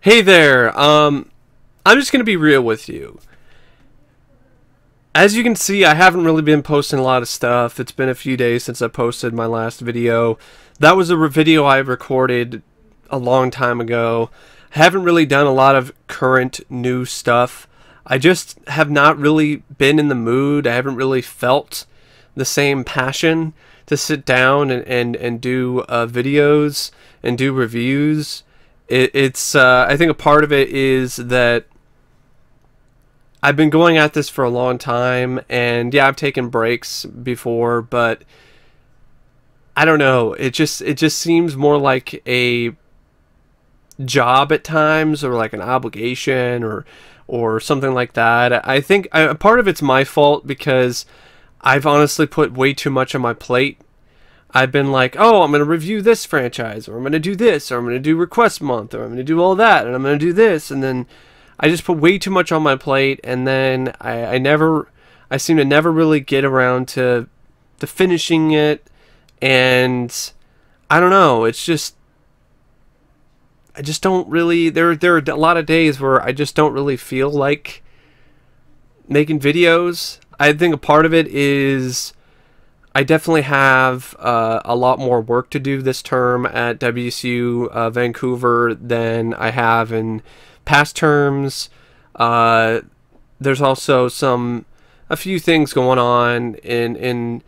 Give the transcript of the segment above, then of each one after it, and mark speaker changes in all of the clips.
Speaker 1: Hey there, I'm just gonna be real with you. As you can see, I haven't really been posting a lot of stuff. It's been a few days since I posted my last video. That was a video I recorded a long time ago. I haven't really done a lot of current new stuff. I just have not really been in the mood. I haven't really felt the same passion to sit down and do videos and do reviews. It's I think a part of it is that I've been going at this for a long time, and yeah, I've taken breaks before, but I don't know. It just seems more like a job at times, or like an obligation, or something like that. I think part of it's my fault because I've honestly put way too much on my plate. I've been like, oh, I'm going to review this franchise, or I'm going to do this, or I'm going to do request month, or I'm going to do all that, and I'm going to do this, and then I just put way too much on my plate, and then I seem to never really get around to finishing it, and I don't know, it's just, I just don't really, there are a lot of days where I just don't really feel like making videos. I think a part of it is I definitely have a lot more work to do this term at WSU Vancouver than I have in past terms. There's also a few things going on in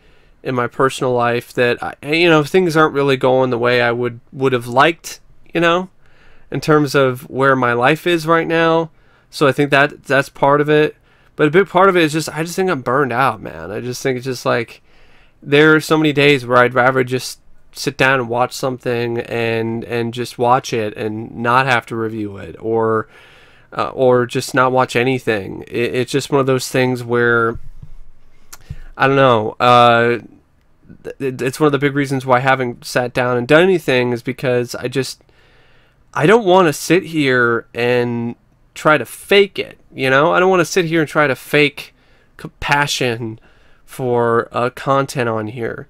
Speaker 1: my personal life that things aren't really going the way I would have liked, in terms of where my life is right now. So I think that's part of it. But a big part of it is I just think I'm burned out, man. I just think it's just like, there are so many days where I'd rather just sit down and watch something and just watch it and not have to review it, or just not watch anything. It's just one of those things where, I don't know, it's one of the big reasons why I haven't sat down and done anything, is because I don't want to sit here and try to fake it, I don't want to sit here and try to fake passion for content on here.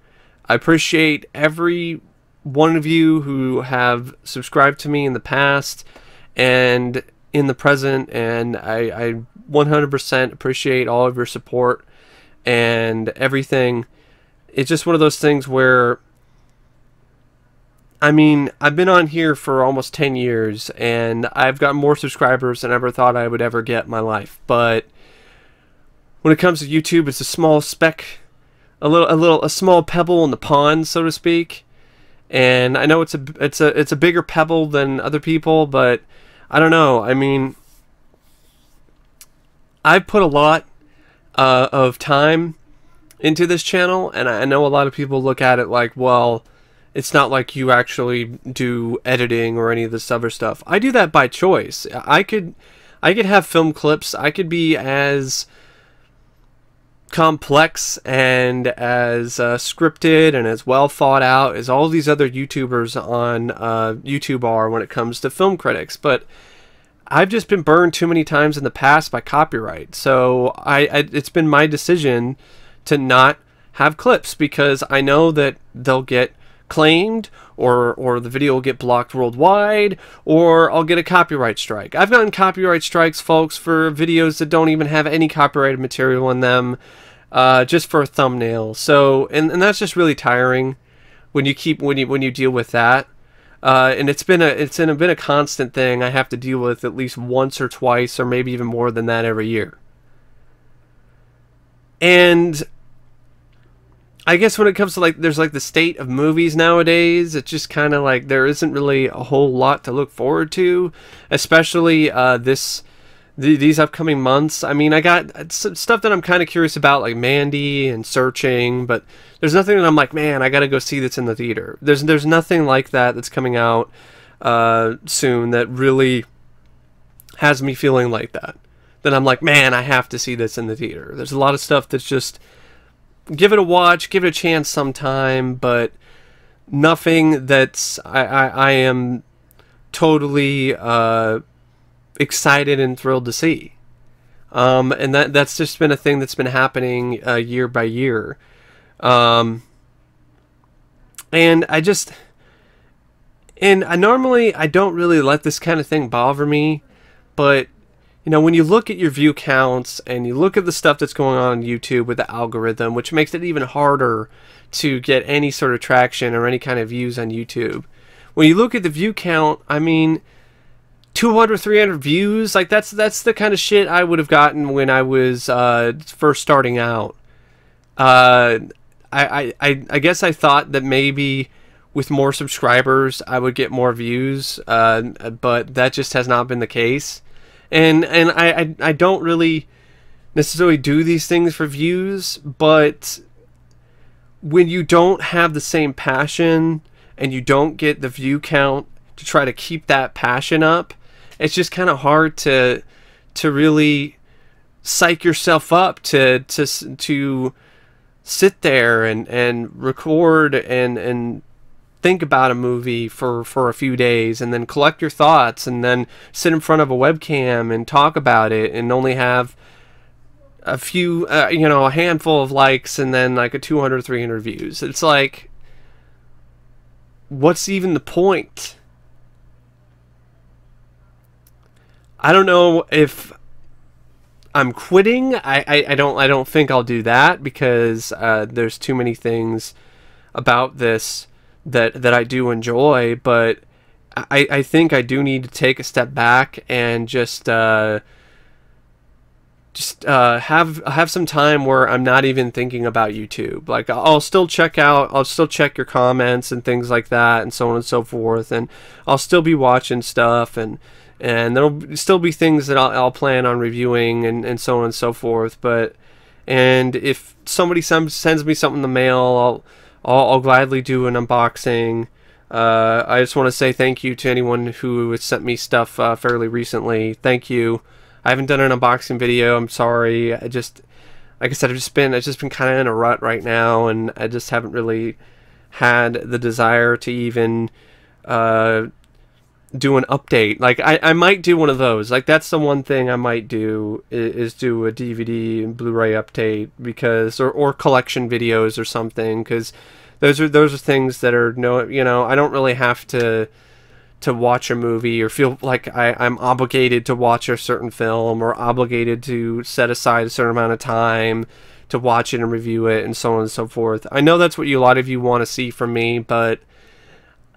Speaker 1: I appreciate every one of you who have subscribed to me in the past and in the present, and I 100% appreciate all of your support and everything. It's just one of those things where, I mean, I've been on here for almost 10 years, and I've got more subscribers than I ever thought I would ever get in my life, but when it comes to YouTube, it's a small speck, a small pebble in the pond, so to speak. And I know it's a bigger pebble than other people, but I don't know. I mean, I've put a lot of time into this channel, and I know a lot of people look at it like, well, it's not like you actually do editing or any of this other stuff. I do that by choice. I could have film clips. I could be as complex and as scripted and as well thought out as all these other YouTubers on YouTube are when it comes to film critics, but I've just been burned too many times in the past by copyright. So it's been my decision to not have clips, because I know that they'll get claimed, or the video will get blocked worldwide, or I'll get a copyright strike. I've gotten copyright strikes, folks, for videos that don't even have any copyrighted material in them, just for a thumbnail. So and that's just really tiring when you deal with that. And it's been a constant thing I have to deal with at least once or twice, or maybe even more than that, every year. And I guess when it comes to there's the state of movies nowadays, it's just kind of like there isn't really a whole lot to look forward to, especially these upcoming months. I mean, I got some stuff that I'm kind of curious about, like Mandy and Searching, but there's nothing that I'm like, man, I gotta go see that's in the theater. There's nothing like that's coming out soon that really has me feeling like that. That I'm like, man, I have to see this in the theater. There's a lot of stuff that's just, give it a watch, give it a chance sometime, but nothing that's I am totally excited and thrilled to see. And that's just been a thing that's been happening year by year. And I just, And I don't really let this kind of thing bother me, but you know, when you look at your view counts and you look at the stuff that's going on YouTube with the algorithm, which makes it even harder to get any sort of traction or any kind of views on YouTube. When you look at the view count, I mean, 200, 300 views, like that's the kind of shit I would have gotten when I was first starting out. I guess I thought that maybe with more subscribers I would get more views, but that just has not been the case. And I don't really necessarily do these things for views, but when you don't have the same passion and you don't get the view count to try to keep that passion up, it's just kind of hard to really psych yourself up to sit there and record and think about a movie for a few days and then collect your thoughts and then sit in front of a webcam and talk about it and only have a few, you know, a handful of likes and then like a 200, 300 views. It's like, what's even the point? I don't know if I'm quitting. I don't think I'll do that because there's too many things about this that I do enjoy, but I think I do need to take a step back and just have some time where I'm not even thinking about YouTube. Like I'll still check your comments and things like that and so on and so forth, and I'll still be watching stuff, and there'll still be things that I'll plan on reviewing and so on and so forth. And if somebody sends me something in the mail, I'll gladly do an unboxing. I just want to say thank you to anyone who has sent me stuff fairly recently. Thank you. I haven't done an unboxing video. I'm sorry. Like I said, I've just been kind of in a rut right now, and I just haven't really had the desire to even do an update. Like I might do one of those. Like that's the one thing I might do is do a DVD and Blu-ray update, because or collection videos or something, because those are things that are you know, I don't really have to watch a movie or feel like I'm obligated to watch a certain film or obligated to set aside a certain amount of time to watch it and review it and so on and so forth. I know that's what a lot of you want to see from me, but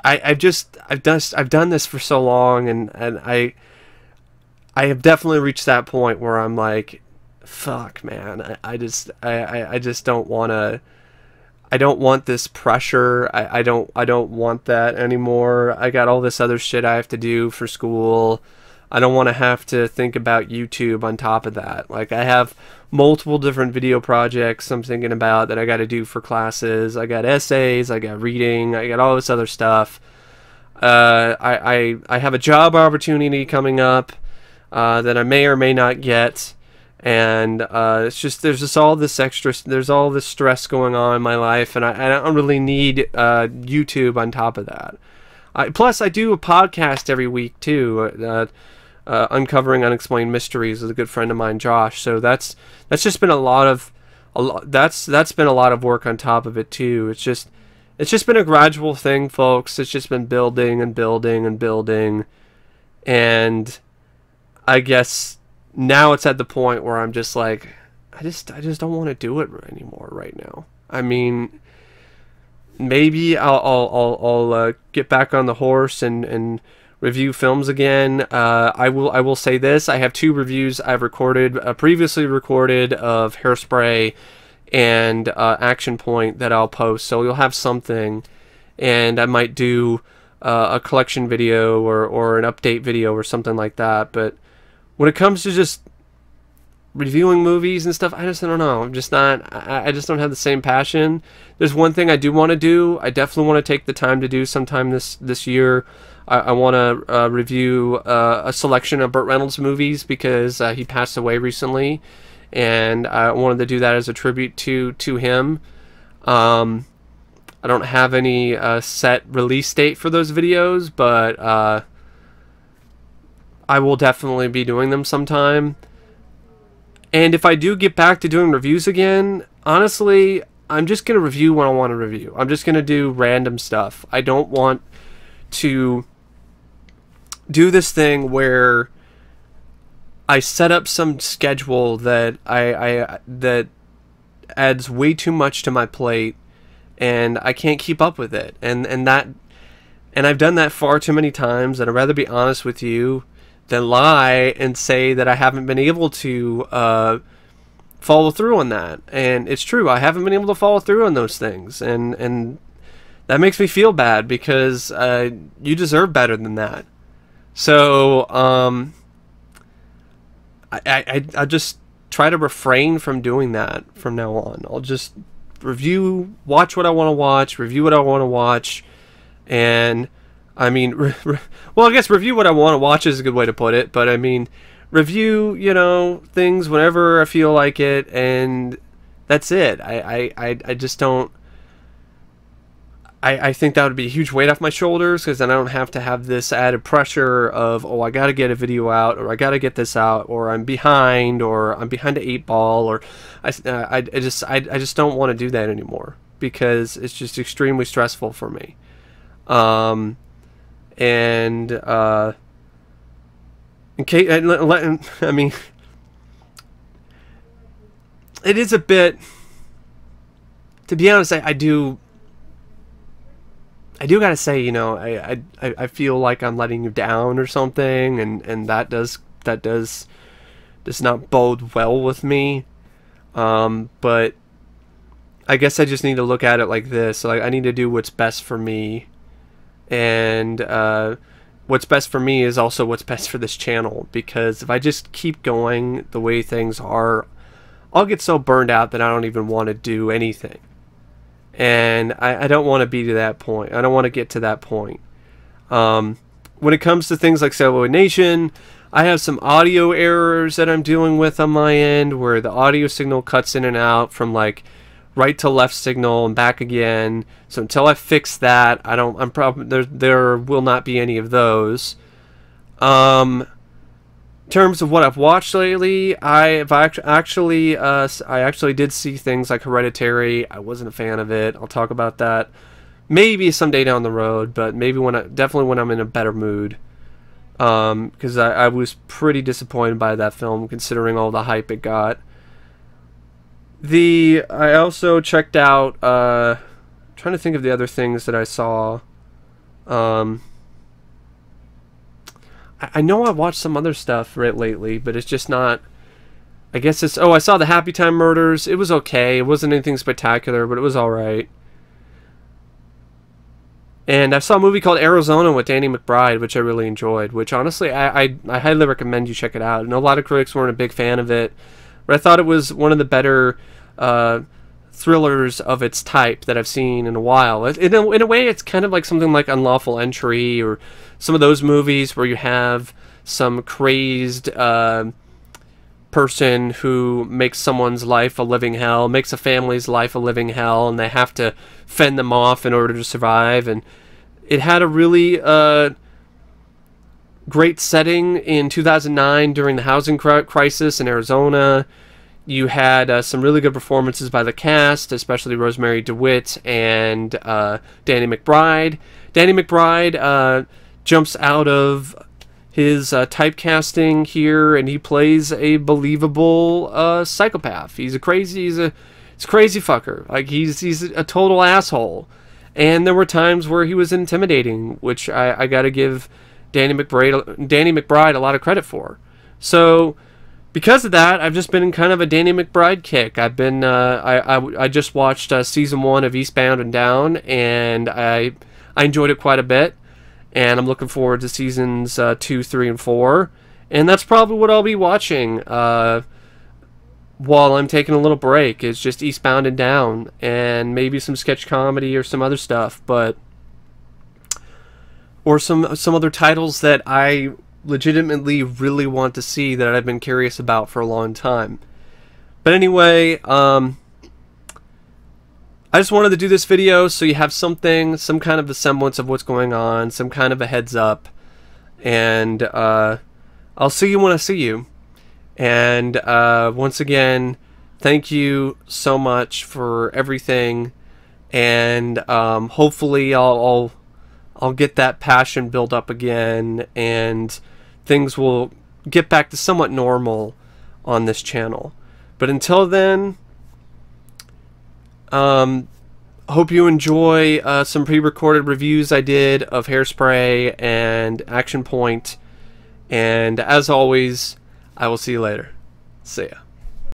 Speaker 1: I've done this for so long, and I have definitely reached that point where I'm like, fuck, man, I just don't want to. I don't want this pressure. I don't want that anymore. I got all this other shit I have to do for school. I don't want to have to think about YouTube on top of that. Like I have multiple different video projects I'm thinking about that I got to do for classes. I got essays, I got reading, I got all this other stuff. I have a job opportunity coming up that I may or may not get. And it's just there's all this stress going on in my life, and I don't really need YouTube on top of that. Plus, I do a podcast every week too, Uncovering Unexplained Mysteries with a good friend of mine, Josh. So that's just been that's been a lot of work on top of it too. It's just been a gradual thing, folks. It's just been building and building and building, and I guess now it's at the point where I'm just like, I just don't want to do it anymore right now. I mean, maybe I'll get back on the horse and review films again. I will say this: I have 2 reviews I've recorded, previously recorded, of Hairspray and Action Point that I'll post. So you'll have something, and I might do a collection video or an update video or something like that. But when it comes to just reviewing movies and stuff, I don't know. I'm just not. I just don't have the same passion. There's one thing I do want to do. I definitely want to take the time to do sometime this year. I want to review a selection of Burt Reynolds movies, because he passed away recently, and I wanted to do that as a tribute to him. I don't have any set release date for those videos, but I will definitely be doing them sometime. And if I do get back to doing reviews again, honestly, I'm just going to review what I want to review. I'm just going to do random stuff. I don't want to do this thing where I set up some schedule that that adds way too much to my plate, and I can't keep up with it. And I've done that far too many times, and I'd rather be honest with you than lie and say that I haven't been able to follow through on that. And it's true, I haven't been able to follow through on those things, and that makes me feel bad, because you deserve better than that. So I just try to refrain from doing that from now on. I'll just watch what I want to watch, review what I want to watch, and I mean, well, I guess review what I want to watch is a good way to put it, but I mean, review, you know, things whenever I feel like it, and that's it. I just don't. I think that would be a huge weight off my shoulders, because then I don't have to have this added pressure of, oh, I got to get a video out, or I got to get this out, or I'm behind, or I'm behind the 8 ball, or I just don't want to do that anymore, because it's just extremely stressful for me. In case, I mean, it is a bit, to be honest, I do gotta say, you know, I feel like I'm letting you down or something, and that does not bode well with me. But I guess I just need to look at it like this. Like, I need to do what's best for me, and what's best for me is also what's best for this channel, because if I just keep going the way things are, I'll get so burned out that I don't even want to do anything. And I don't want to be to that point. I don't want to get to that point. When it comes to things like Celluloid Nation, I have some audio errors that I'm dealing with on my end, where the audio signal cuts in and out from like right to left signal and back again. So until I fix that, I'm probably there will not be any of those. In terms of what I've watched lately, I actually did see things like Hereditary. I wasn't a fan of it. I'll talk about that maybe someday down the road, but maybe definitely when I'm in a better mood. Because I was pretty disappointed by that film, considering all the hype it got. I also checked out, trying to think of the other things that I saw. I know I watched some other stuff lately, but it's just not, I guess it's, oh, I saw the Happy Time Murders. It was okay. It wasn't anything spectacular, but it was alright. And I saw a movie called Arizona with Danny McBride, which I really enjoyed, which honestly, I highly recommend you check it out. I know a lot of critics weren't a big fan of it, but I thought it was one of the better thrillers of its type that I've seen in a while. In a way, it's kind of like something like Unlawful Entry, or some of those movies where you have some crazed person who makes someone's life a living hell, makes a family's life a living hell, and they have to fend them off in order to survive. And it had a really great setting in 2009 during the housing crisis in Arizona. You had some really good performances by the cast, especially Rosemary DeWitt and Danny McBride. Danny McBride jumps out of his typecasting here, and he plays a believable psychopath. He's a crazy fucker. Like, he's a total asshole. And there were times where he was intimidating, which I got to give Danny McBride a lot of credit for. So, because of that, I've just been in kind of a Danny McBride kick. I've been I just watched season 1 of Eastbound and Down, and I enjoyed it quite a bit. And I'm looking forward to seasons 2, 3, and 4. And that's probably what I'll be watching while I'm taking a little break. It's just Eastbound and Down, and maybe some sketch comedy or some other stuff, or some other titles that I legitimately really want to see, that I've been curious about for a long time. But anyway, I just wanted to do this video so you have some kind of a semblance of what's going on, some kind of a heads up, and I'll see you when I see you. And once again, thank you so much for everything, and hopefully I'll I'll get that passion built up again, and things will get back to somewhat normal on this channel. But until then, hope you enjoy some pre-recorded reviews I did of Hairspray and Action Point. And as always, I will see you later. See ya.